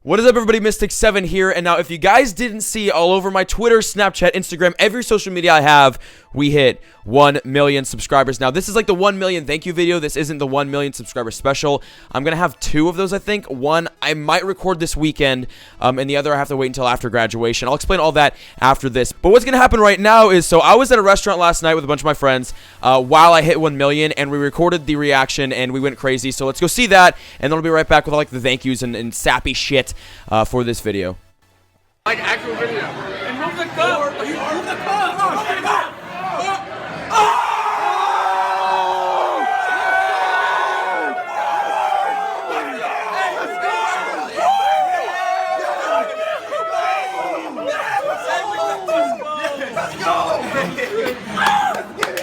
What is up, everybody? Mystic7 here, and now if you guys didn't see, all over my Twitter, Snapchat, Instagram, every social media I have, we hit 1 million subscribers. Now, this is like the 1 million thank you video. This isn't the 1 million subscriber special. I'm going to have 2 of those, I think. One, I might record this weekend, and the other I have to wait until after graduation. I'll explain all that after this. But what's going to happen right now is, so I was at a restaurant last night with a bunch of my friends while I hit 1 million, and we recorded the reaction, and we went crazy. So let's go see that, and then I'll be right back with all like the thank yous and sappy shit for this video. Like actual video. And move the cup. Move the cup.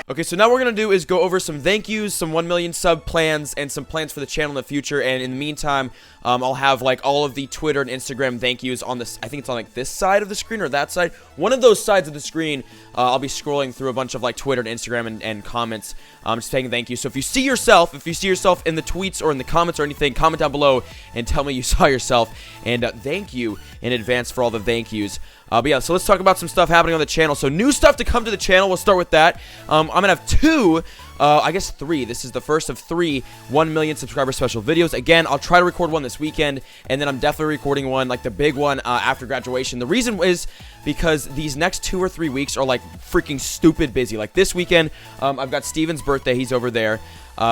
Okay, so now what we're going to do is go over some thank yous, some 1 million sub plans, and some plans for the channel in the future. And in the meantime, I'll have like all of the Twitter and Instagram thank yous on this. I think it's on like this side of the screen or that side. One of those sides of the screen, I'll be scrolling through a bunch of like Twitter and Instagram and comments, just saying thank you. So if you see yourself in the tweets or in the comments or anything, comment down below and tell me you saw yourself. And thank you in advance for all the thank yous. But yeah, so let's talk about some stuff happening on the channel. So new stuff to come to the channel. We'll start with that. I'm going to have 2, I guess 3. This is the first of 3 1 million subscriber special videos. Again, I'll try to record one this weekend, and then I'm definitely recording one, like the big one, after graduation. The reason is because these next 2 or 3 weeks are like freaking stupid busy. Like this weekend, I've got Steven's birthday. He's over there.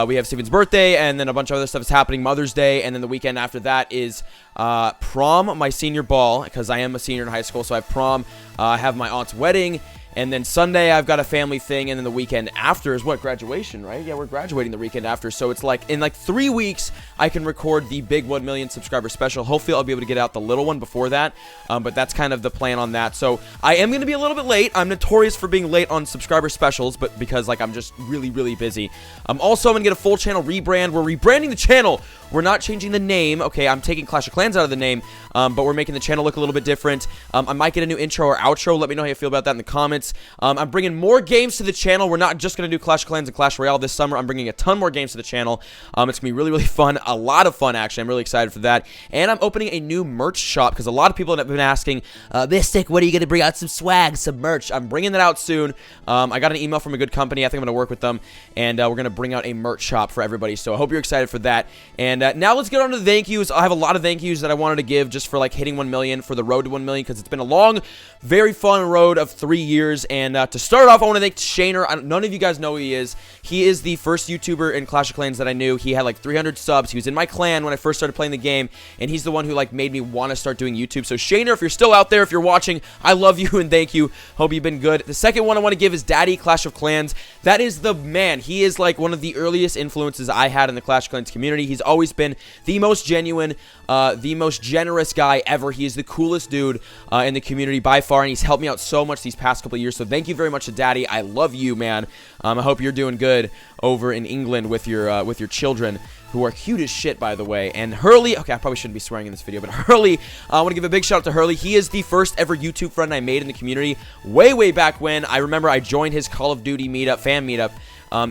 We have Steven's birthday, and then a bunch of other stuff is happening, Mother's Day, and then the weekend after that is prom, my senior ball, because I am a senior in high school, so I have prom, I have my aunt's wedding, and then Sunday I've got a family thing, and then the weekend after is what, graduation, right? Yeah, we're graduating the weekend after, so it's like, in like 3 weeks, I can record the big 1 million subscriber special. Hopefully I'll be able to get out the little one before that, but that's kind of the plan on that. So I am going to be a little bit late. I'm notorious for being late on subscriber specials, but because like I'm just really, really busy. Also, I'm going to get a full channel rebrand. We're rebranding the channel. We're not changing the name. Okay, I'm taking Clash of Clans out of the name, but we're making the channel look a little bit different. I might get a new intro or outro. Let me know how you feel about that in the comments. I'm bringing more games to the channel. We're not just going to do Clash of Clans and Clash Royale this summer. I'm bringing a ton more games to the channel. It's going to be really, really fun. A lot of fun, actually. I'm really excited for that. And I'm opening a new merch shop because a lot of people have been asking, Mystic, when are you going to bring out some swag, some merch? I'm bringing that out soon. I got an email from a good company. I think I'm going to work with them, and we're going to bring out a merch shop for everybody. So I hope you're excited for that. And now let's get on to the thank yous. I have a lot of thank yous that I wanted to give just for like hitting 1 million, for the road to 1 million, because it's been a long, very fun road of 3 years. And to start off, I want to thank Shaner. None of you guys know who he is. He is the first YouTuber in Clash of Clans that I knew. He had like 300 subs. He was in my clan when I first started playing the game, and he's the one who like made me want to start doing YouTube. So Shaner, if you're still out there, if you're watching, I love you and thank you. Hope you've been good. The second one I want to give is Daddy Clash of Clans. That is the man. He is like one of the earliest influences I had in the Clash of Clans community. He's always been the most genuine, the most generous guy ever. He is the coolest dude in the community by far, and he's helped me out so much these past couple of years. So thank you very much to Daddy. I love you, man. I hope you're doing good over in England with your children, who are cute as shit, by the way. And Hurley, okay, I probably shouldn't be swearing in this video, but Hurley, I want to give a big shout out to Hurley. He is the first ever YouTube friend I made in the community way, way back when. I remember I joined his Call of Duty meetup, fan meetup,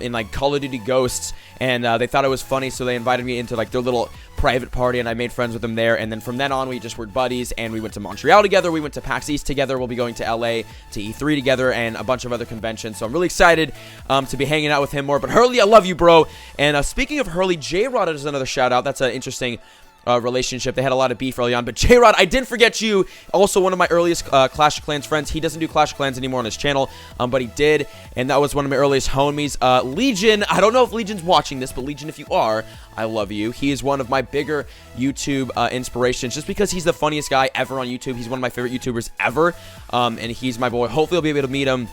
in like Call of Duty Ghosts, and they thought it was funny, so they invited me into like their little private party, and I made friends with them there. And then from then on, we just were buddies, and we went to Montreal together, we went to PAX East together, we'll be going to LA to E3 together, and a bunch of other conventions. So I'm really excited to be hanging out with him more. But Hurley, I love you, bro. And speaking of Hurley, J-Rod is another shout out. That's an interesting relationship. They had a lot of beef early on, but J-Rod, I didn't forget you. Also one of my earliest Clash of Clans friends. He doesn't do Clash of Clans anymore on his channel, but he did, and that was one of my earliest homies. Legion, I don't know if Legion's watching this, but Legion, if you are, I love you. He is one of my bigger YouTube inspirations, just because he's the funniest guy ever on YouTube. He's one of my favorite YouTubers ever, and he's my boy. Hopefully I'll be able to meet him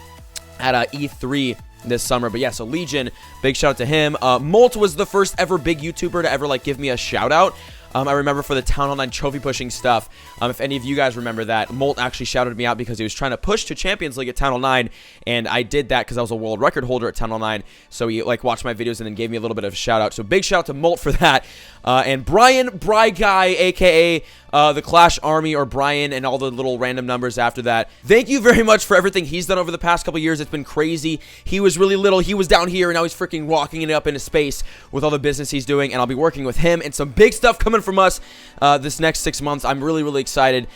at E3 this summer. But yeah, so Legion, big shout out to him. Molt was the first ever big YouTuber to ever like give me a shout out. I remember for the Town Hall 9 trophy pushing stuff, if any of you guys remember that, Molt actually shouted me out because he was trying to push to Champions League at Town Hall 9, and I did that because I was a world record holder at Town Hall 9, so he like watched my videos and then gave me a little bit of a shout out. So big shout out to Molt for that. And Brian Bry Guy, aka the Clash Army, or Brian, and all the little random numbers after that. Thank you very much for everything he's done over the past couple years. It's been crazy. He was really little. He was down here, and now he's freaking walking it up into space with all the business he's doing, and I'll be working with him and some big stuff coming from us this next 6 months. I'm really, really excited.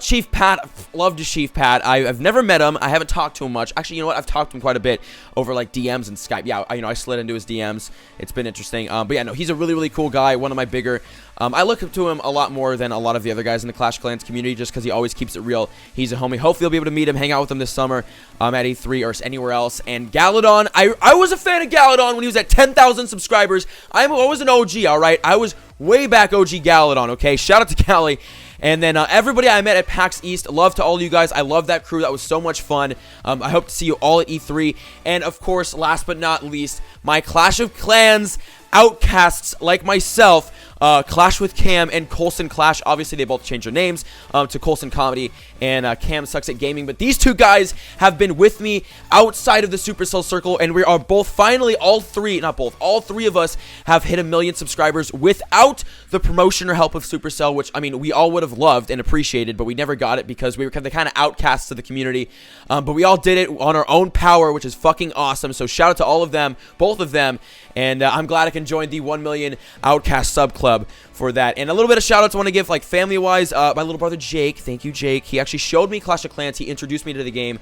Chief Pat, love to Chief Pat. I've never met him. I haven't talked to him much. Actually, you know what? I've talked to him quite a bit over like DMs and Skype. Yeah, I slid into his DMs. It's been interesting. But yeah, no, he's a really, really cool guy. One of my bigger. I look up to him a lot more than a lot of the other guys in the Clash Clans community just because he always keeps it real. He's a homie. Hopefully, I'll be able to meet him, hang out with him this summer at E3 or anywhere else. And Galadon, I was a fan of Galadon when he was at 10,000 subscribers. I was an OG, all right? I was way back OG Galadon, okay? Shout out to Callie. And then everybody I met at PAX East, love to all of you guys. I love that crew. That was so much fun. I hope to see you all at E3. And, of course, last but not least, my Clash of Clans outcasts like myself, Clash with Cam and Colson Clash. Obviously, they both changed their names to Colson Comedy and Cam Sucks at Gaming. But these two guys have been with me outside of the Supercell circle, and we are both finally, all three of us have hit 1 million subscribers without the promotion or help of Supercell, which, I mean, we all would have loved and appreciated, but we never got it because we were the kind of outcasts of the community. But we all did it on our own power, which is fucking awesome. So shout out to all of them, both of them, and I'm glad I can join the 1 million Outcast sub club for that. And a little bit of shout outs I want to give, like family-wise, my little brother Jake. Thank you, Jake. He actually showed me Clash of Clans. He introduced me to the game.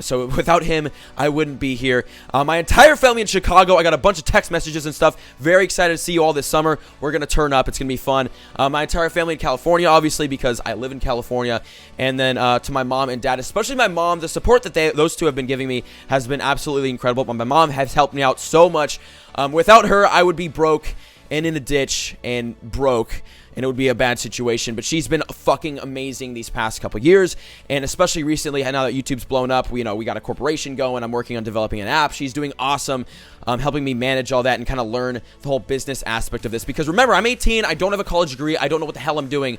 So without him, I wouldn't be here. My entire family in Chicago, I got a bunch of text messages and stuff. Very excited to see you all this summer. We're going to turn up. It's going to be fun. My entire family in California, obviously, because I live in California. And then to my mom and dad, especially my mom, the support that those two have been giving me has been absolutely incredible. My mom has helped me out so much. Without her, I would be broke and in a ditch and broke, and it would be a bad situation. But she's been fucking amazing these past couple years, and especially recently, now that YouTube's blown up, we got a corporation going. I'm working on developing an app. She's doing awesome, helping me manage all that and kind of learn the whole business aspect of this. Because remember, I'm 18. I don't have a college degree. I don't know what the hell I'm doing.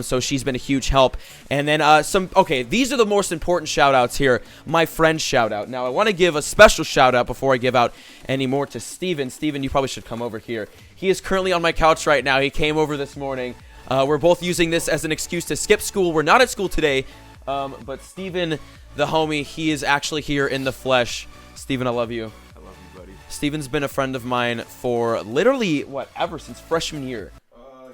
So she's been a huge help. And then okay, these are the most important shout outs here. My friend shout out. Now, I want to give a special shout out before I give out any more to Steven. Steven, you probably should come over here. He is currently on my couch right now. He came over this morning. We're both using this as an excuse to skip school. We're not at school today, but Steven, the homie, he is actually here in the flesh. Steven, I love you. I love you, buddy. Steven's been a friend of mine for literally, ever since freshman year.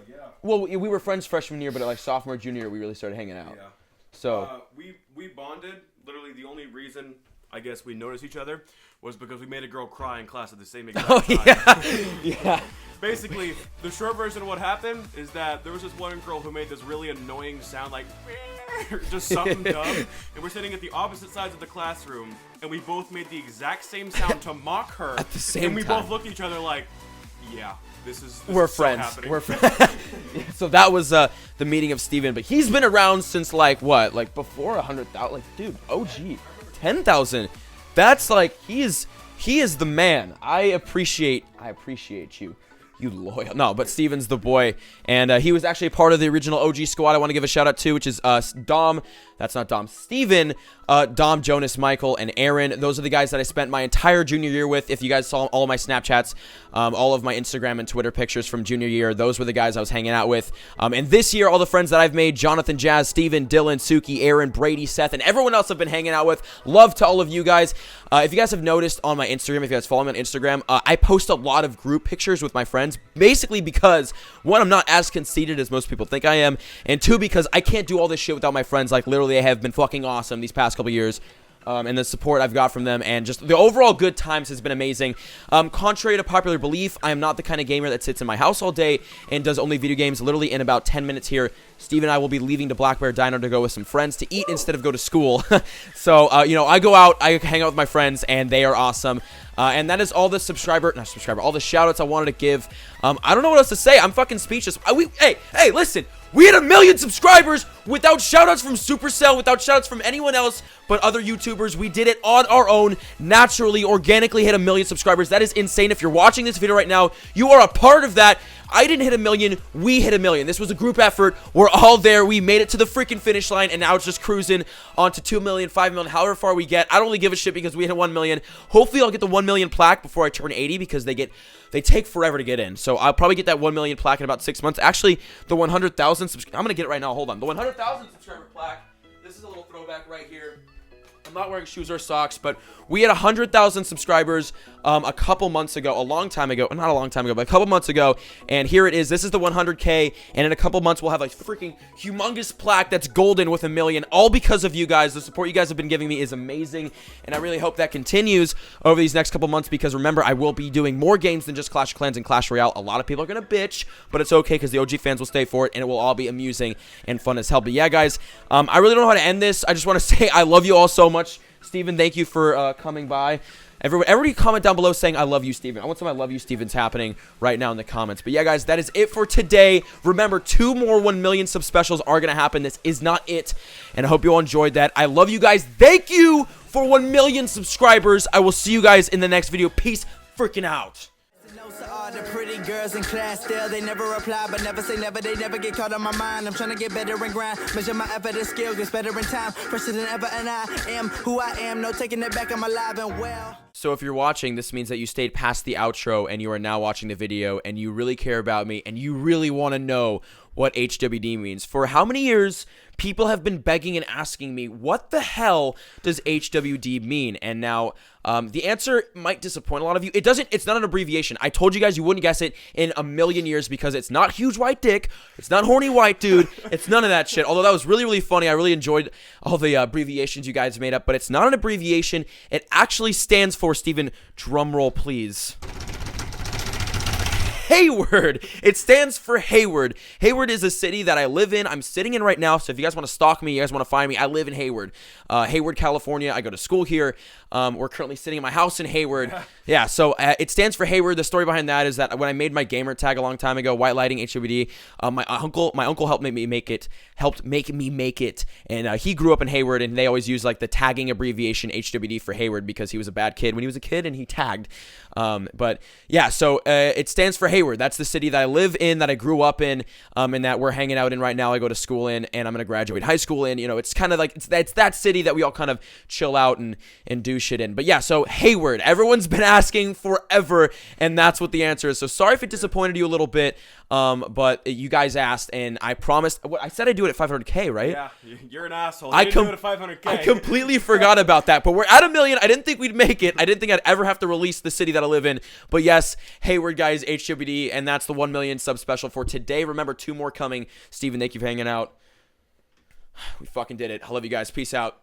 Yeah. Well, we were friends freshman year, but like sophomore, junior year, we really started hanging out. Yeah. So we bonded. Literally, the only reason I guess we noticed each other was because we made a girl cry in class at the same exact time. Yeah. Basically, the short version of what happened is that there was this one girl who made this really annoying sound, like just something dumb, and we're sitting at the opposite sides of the classroom, and we both made the exact same sound to mock her at the same and we time. both looked at each other like, yeah, this we're is friends. So We're friends. So that was the meeting of Steven, but he's been around since before 100,000. Dude, OG 10,000. That's he is the man. I appreciate you. You loyal. No, but Steven's the boy. And he was actually part of the original OG squad I want to give a shout out to, which is Dom. That's not Dom. Steven, Dom, Jonas, Michael, and Aaron. Those are the guys that I spent my entire junior year with. If you guys saw all of my Snapchats, all of my Instagram and Twitter pictures from junior year, those were the guys I was hanging out with. And this year, all the friends that I've made, Jonathan, Jazz, Steven, Dylan, Suki, Aaron, Brady, Seth, and everyone else I've been hanging out with. Love to all of you guys. If you guys have noticed on my Instagram, if you guys follow me on Instagram, I post a lot of group pictures with my friends, basically because, one, I'm not as conceited as most people think I am, and two, because I can't do all this shit without my friends. Like, literally, they have been fucking awesome these past couple years. And the support I've got from them, and just the overall good times has been amazing. Contrary to popular belief, I am not the kind of gamer that sits in my house all day and does only video games. Literally, in about 10 minutes here, Steve and I will be leaving to Black Bear Diner to go with some friends to eat instead of go to school. So, I go out, I hang out with my friends, and they are awesome. And that is all the all the shout-outs I wanted to give. I don't know what else to say. I'm fucking speechless. Hey, listen. We had 1 million subscribers without shoutouts from Supercell, without shoutouts from anyone else but other YouTubers. We did it on our own, naturally, organically hit 1 million subscribers. That is insane. If you're watching this video right now, you are a part of that. I didn't hit 1 million, we hit 1 million. This was a group effort. We're all there. We made it to the freaking finish line, and now it's just cruising on to 2 million, 5 million, however far we get. I don't really give a shit because we hit 1 million. Hopefully, I'll get the 1 million plaque before I turn 80 because they take forever to get in. So I'll probably get that 1 million plaque in about 6 months. Actually, the 100,000 I'm going to get it right now. Hold on. The 100,000 subscriber plaque. This is a little throwback right here. I'm not wearing shoes or socks, but we had 100,000 subscribers a couple months ago, a long time ago, not a long time ago, but a couple months ago, and here it is. This is the 100K, and in a couple months, we'll have a freaking humongous plaque that's golden with 1 million, all because of you guys. The support you guys have been giving me is amazing, and I really hope that continues over these next couple months, because remember, I will be doing more games than just Clash of Clans and Clash Royale. A lot of people are going to bitch, but it's okay, because the OG fans will stay for it, and it will all be amusing and fun as hell. But yeah, guys, I really don't know how to end this. I just want to say I love you all so much. Steven, thank you for coming by. Everybody comment down below saying I love you, Steven. I want some I love you, Stevens happening right now in the comments. But yeah, guys, that is it for today. Remember, 2 more 1 million sub specials are going to happen. This is not it. And I hope you all enjoyed that. I love you guys. Thank you for 1 million subscribers. I will see you guys in the next video. Peace freaking out. To all the pretty girls in class, still they never reply, but never say never, they never get caught on my mind. I'm trying to get better and grind, measure my effort and skill, gets better in time, fresher than ever, and I am who I am, no taking it back, I'm alive and well. So if you're watching, this means that you stayed past the outro and you are now watching the video and you really care about me and you really want to know what HWD means. For how many years people have been begging and asking me, what the hell does HWD mean? And now the answer might disappoint a lot of you. It's not an abbreviation. I told you guys you wouldn't guess it in a million years because it's not huge white dick. It's not horny white dude. It's none of that shit. Although that was really, really funny. I really enjoyed all the abbreviations you guys made up, but it's not an abbreviation. It actually stands for, Steven, drumroll please. Hayward. It stands for Hayward. Hayward is a city that I live in. I'm sitting in right now, so if you guys want to stalk me, you guys want to find me, I live in Hayward. Hayward, California. I go to school here. We're currently sitting in my house in Hayward. Yeah, so it stands for Hayward. The story behind that is that when I made my gamer tag a long time ago, White Lighting HWD, my uncle helped me make it, and he grew up in Hayward, and they always use like the tagging abbreviation HWD for Hayward because he was a bad kid when he was a kid and he tagged. But yeah, so it stands for Hayward. That's the city that I live in, that I grew up in, and that we're hanging out in right now. I go to school in, and I'm gonna graduate high school in. You know, it's kind of like it's that city that we all kind of chill out and do shit in. But yeah, so Hayward. Everyone's been asking forever, and that's what the answer is. So sorry if it disappointed you a little bit, but you guys asked, and I promised. I said I'd do it at 500K, right? Yeah, you're an asshole. You didn't do it at 500K. I completely forgot about that. But we're at 1 million. I didn't think we'd make it. I didn't think I'd ever have to release the city that I live in. But yes, Hayward, guys, HWD, and that's the 1 million sub special for today. Remember, 2 more coming. Steven, thank you for hanging out. We fucking did it. I love you guys. Peace out.